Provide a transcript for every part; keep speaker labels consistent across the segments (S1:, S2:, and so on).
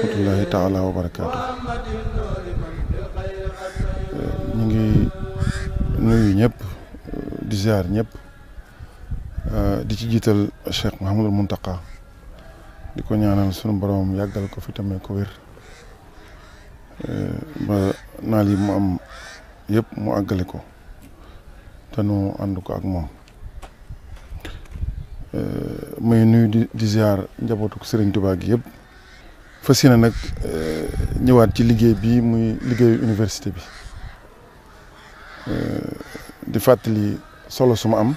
S1: rahmatullahi taala wa barakaatu. ñu ngi nuyu ñëpp di ziar ñëpp di ci jiital Cheikh Mouhamadul Mountakha di ko ñaanal sunu borom yàggal ko fi tamit ko wér ba naal yi mu am yëpp mu àggale ko te nu ànd ko ak moom. may nuyu di ziar njabootu Serigne Touba gi yëpp fas yéene nag ñëwaat ci liggéey bi muy liggéeyu université bi di fàttali solo suma am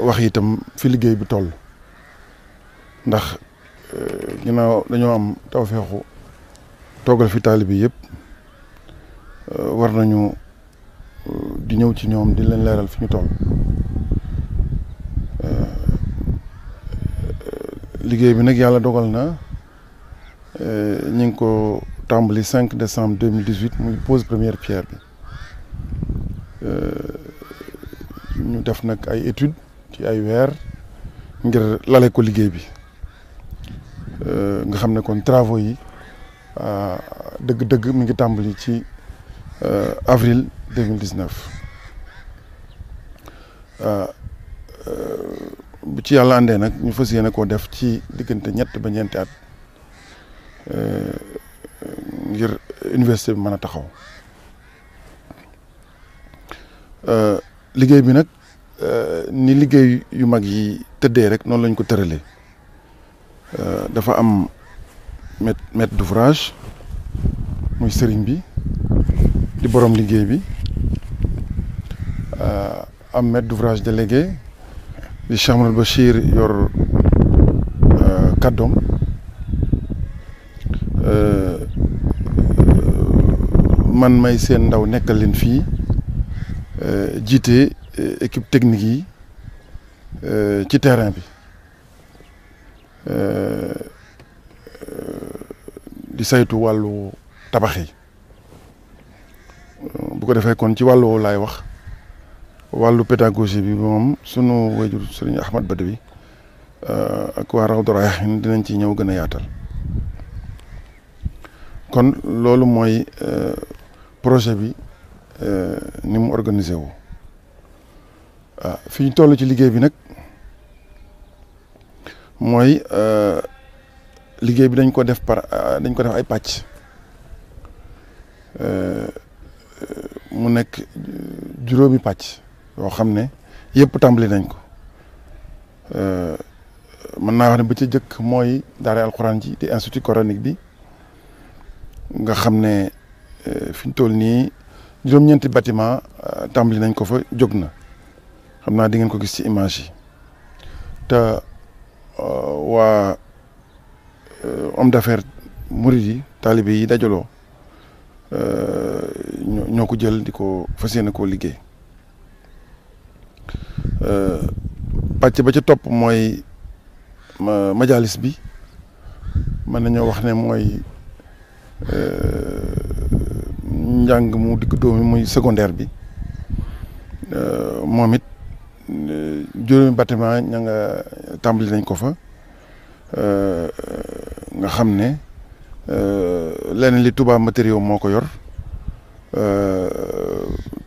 S1: wax itam fi liggéey bi toll ndax ginnaaw dañoo am tawfeexu toogal fi taalibe yëpp war nañu di ñëw ci ñoom di leen leeral fi ñu toll. liggéey bi nag yàlla dogal na ñu ngi ko tàmbali 5 décembre 2018 muy pose première pierre bi ñu def nag ay études ci ay weer ngir lale ko liggéey bi nga xam ne kon travaux yi dëgg-dëgg mi ngi tàmbali ci avril 2019 bu ci yàlla àndee nag ñu fas yéene koo def ci diggante 3 ba 4 at ngir université bi mën a taxaw liggéey bi nag ni liggéey yu mag yi tëddee rek noonu lañ ko tëralee dafa am maître d'ouvrage muy sëriñ bi di borom liggéey bi am maître d'ouvrage délégué di Cheikh Mouhamadou Bachir yor kàddoom man may seen ndaw nekkal leen fii jiite équipe technique yi ci terrain bi di saytu wàllu tabax yi bu ko defee kon ci wàllu woowu laay wax. wàllu pédagogie bi moom sunu wayjur Serigne Ahmad Badawi ak waa Rawdu Rayaahiin dinañ ci ñëw gën a yaatal kon loolu mooy projet bi ni mu organisé wu fi ñu toll ci liggéey bi nag mooy liggéey bi dañ ko def ay pàcc mu nekk juróomi pàcc yoo xam ne yëpp tàmbali nañ ko mën naa wax ne ba ca jëkk mooy daara alxuraan ji di institut coranique bi nga xam ne fi ñu toll nii juróom-ñeenti bâtiment tàmbali nañ ko fa jóg na xam naa di ngeen ko gis ci image yi te waa homme d'affaires murid yi taalibe yi dajaloo ñoo ko jël di ko fas yéene koo liggéey. pàcc ba ca topp mooy majalis bi mën nañoo wax ne mooy njàng mu digg doomi muy secondaire bi moom it juróomi bâtiment ña nga tàmbali nañ ko fa nga xam ne leneen li Touba matériaux moo ko yor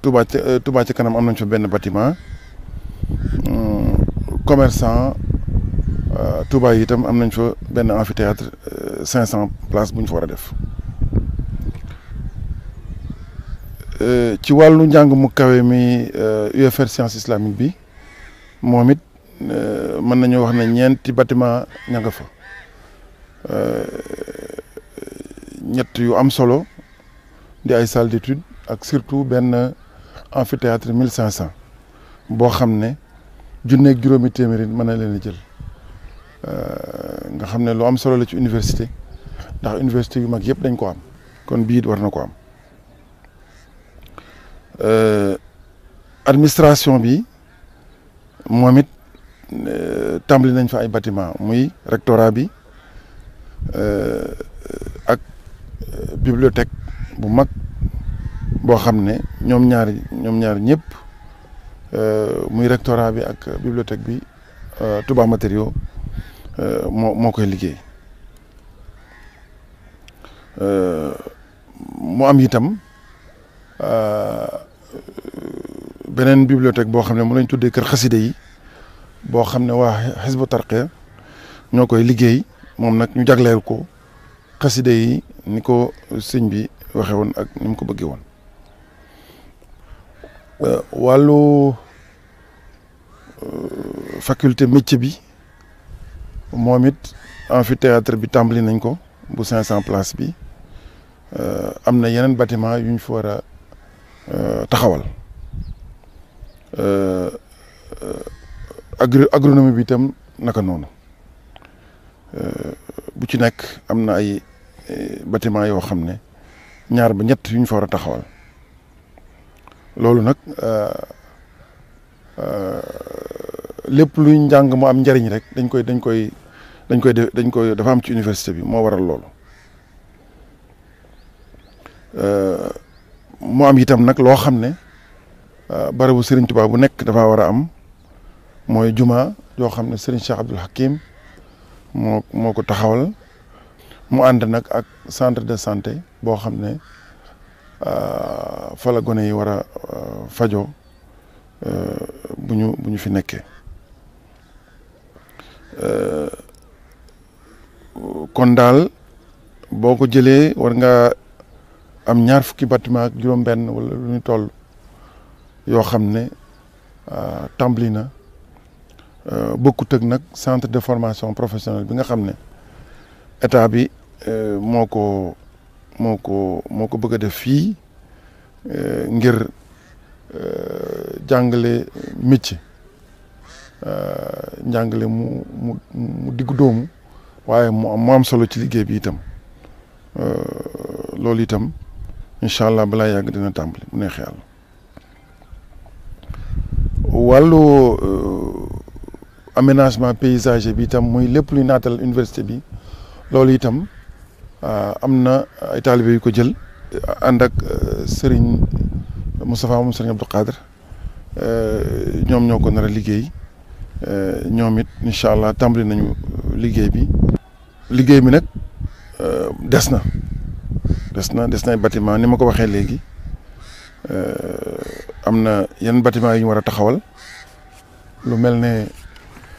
S1: Touba ci kanam am nañ fa benn bâtiment commerçant Touba yi itam am nañ fa benn amphithéâtre 500 places bu ñu fa war a def ci wàllu njàng mu kawe mi UFR science islamique bi moom it mën nañu wax ne ñeenti bâtiment ña nga fa ñett yu am solo di ay salle d'étude ak surtout benn amphithéâtre 1500 boo xam ne junneeg juróomi téeméeri mën na leen a jël nga xam ne lu am solo la ci université ndax université yu mag yëpp dañ ko am kon bii it war na ko am administration bi moom it tàmbali nañ fa ay bâtiment muy rectorat bi ak bibliothèque bu mag boo xam ne ñoom ñaar ñëpp muy rectorat bi ak bibliothèque bi Touba matériaux moo koy liggéey mu am itam beneen bibliothèque boo xam ne mu lañ tuddee kër xaside yi boo xam ne waa Hizbut Tarqiyyah ñoo koy liggéey moom nag ñu jagleel ko xaside yi ni ko sëñ bi waxe woon ak ni mu ko bëggee woon. wàllu faculté métier bi moom it amphithéâtre bi tàmbali nañ ko bu 500 places bi am na yeneen bâtiment yu ñu fa war a taxawal. agronomie bi itam naka noonu bu ci nekk am na ay bâtiment yoo xam ne ñaar ba ñett yu ñu fa war a taxawal loolu nag lépp luy njàng mu am njariñ rek dañ koy dafa am ci université bi moo waral loolu. mu am itam nag loo xam ne barabu Serigne Touba bu nekk dafa war a am mooy juma yoo xam ne Serigne Cheikh Abdoul Hakim moo ko taxawal mu ànd nag ak centre de santé boo xam ne fa la gone yi war a fajoo bu ñu fi nekkee. kon daal boo ko jëlee war nga am ñaar fukki bâtiment ak juróom-benn wala lu ñu toll yoo xam ne tàmbali na bokkut ak nag centre de formation professionnelle bi nga xam ne état bi moo ko bëgg a def fii ngir jàngale métier njàngale mu diggu doomu waaye mu am solo ci liggéey bi itam loolu itam incha allah balaa yàgg dina tàmbali bu neexee yàlla. wàllu aménagement paysager bi itam muy lépp luy naatal université bi loolu itam am na ay taalibe yu ko jël ànd ak Serigne Moustapha moom Serigne Abdou Khadre ñoom ñoo ko nar a liggéey ñoom it incha allah tàmbali nañu liggéey bi. liggéey bi nag des na ay bâtiment ni ma ko waxee léegi am na yenn bâtiment yu ñu war a taxawal lu mel ne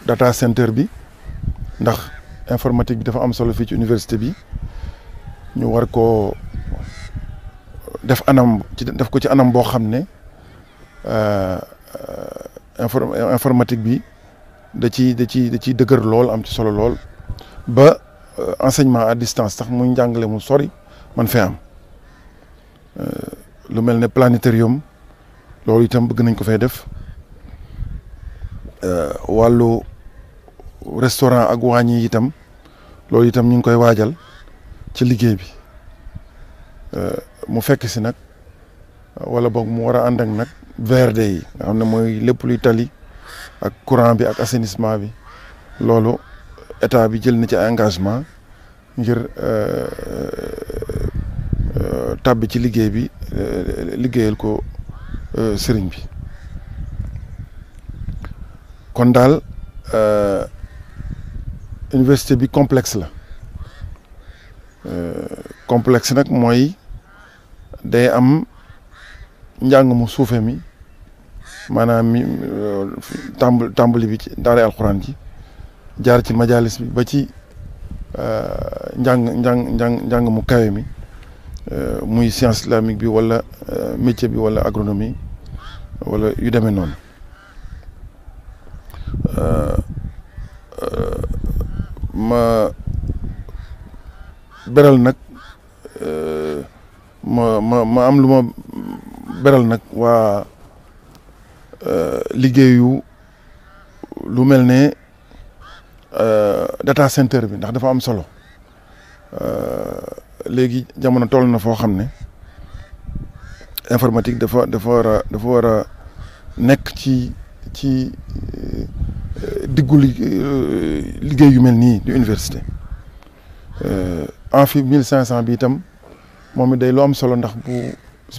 S1: data center bi ndax informatique bi dafa am solo fii ci université bi ñu war koo def ko ci anam boo xam ne informatique bi da ciy dëgër lool am ci solo lool ba enseignement à distance sax muy njàngale mu sori man fee am lu mel ne planétarium loolu itam bëgg nañ ko fay def wàllu restaurant ak waañ yi itam loolu itam ñu ngi koy waajal ci liggéey bi mu fekk si nag wala boog mu war a ànd ak nag VRD yi nga xam ne mooy lépp luy tali ak courant bi ak assainissement bi loolu état bi jël na ci engagement ngir tàbbi ci liggéey bi liggéeyal ko sëriñ bi kon daal université bi complexe la complexe nag mooy day am njàng mu suufe mi maanaam tàmbali bi ci daara alxuraan ji jaar ci majalis bi ba ci njàng mu kawe mi muy science islamique bi wala métier bi wala agronomie wala yu demee noonu ma beral nag ma am lu ma beral nag waa liggéeyu lu mel ne data center bi ndax dafa am solo léegi jamono toll na foo xam ne informatique dafa war a nekk ci diggu liggéey yu mel nii di université amphi 1500 bi itam moom it day lu am solo ndax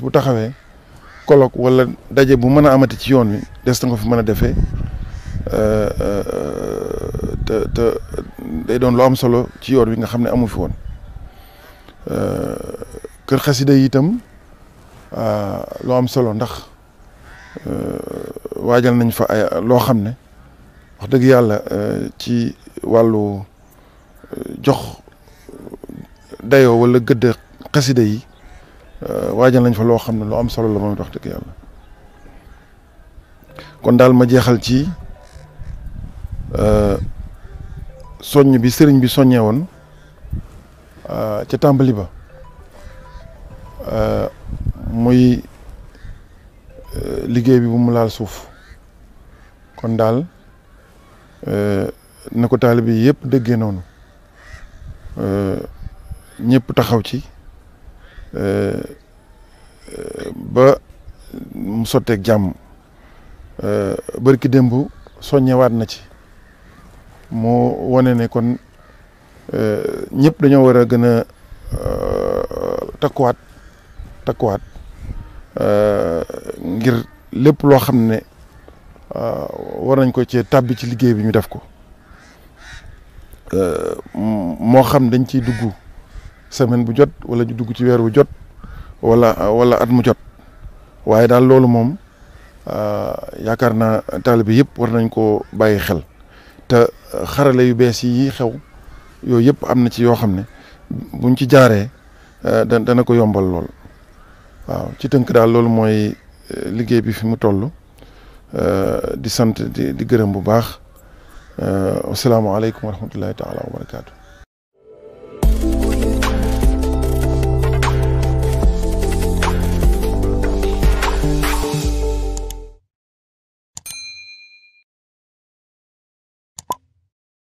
S1: bu taxawee colloque wala daje bu mën a amati ci yoon wi des na ko fi mën a defee te day doon lu am solo ci yoon wi nga xam ne amu fi woon kër xasida yi itam lu am solo ndax waajal nañ fa ay loo xam ne wax dëgg yàlla ci wàllu jox dayoo wala gëdd xasida yi waajal nañ fa loo xam ne lu am solo la moom it wax dëgg yàlla kon daal ma jeexal ci soññ bi sëriñ bi soññee woon ca tàmbali ba muy liggéey bi bu mu laal suuf kon daal na ko taalibe yi yëpp déggee noonu ñëpp taxaw ci ba mu sotteeg jàmm bërki démb soññewaat na ci moo wane ne kon ñëpp dañoo war a gën a takkuwaat ngir lépp loo xam ne war nañ ko cee tàbbi ci liggéey bi ñu def ko moo xam dañ ciy dugg semaine bu jot wala ñu dugg ci weer bu jot wala at mu jot waaye daal loolu moom yaakaar naa taalibe yëpp war nañ koo bàyyi xel te xarale yu bees yi xew yooyu yëpp am na ci yoo xam ne buñ ci jaaree dana ko yombal lool waaw ci tënk daal loolu mooy liggéey bi fi mu toll di sant di gërëm bu baax asalaamaaleykum wa rahmatullahi taala wa barakaatu.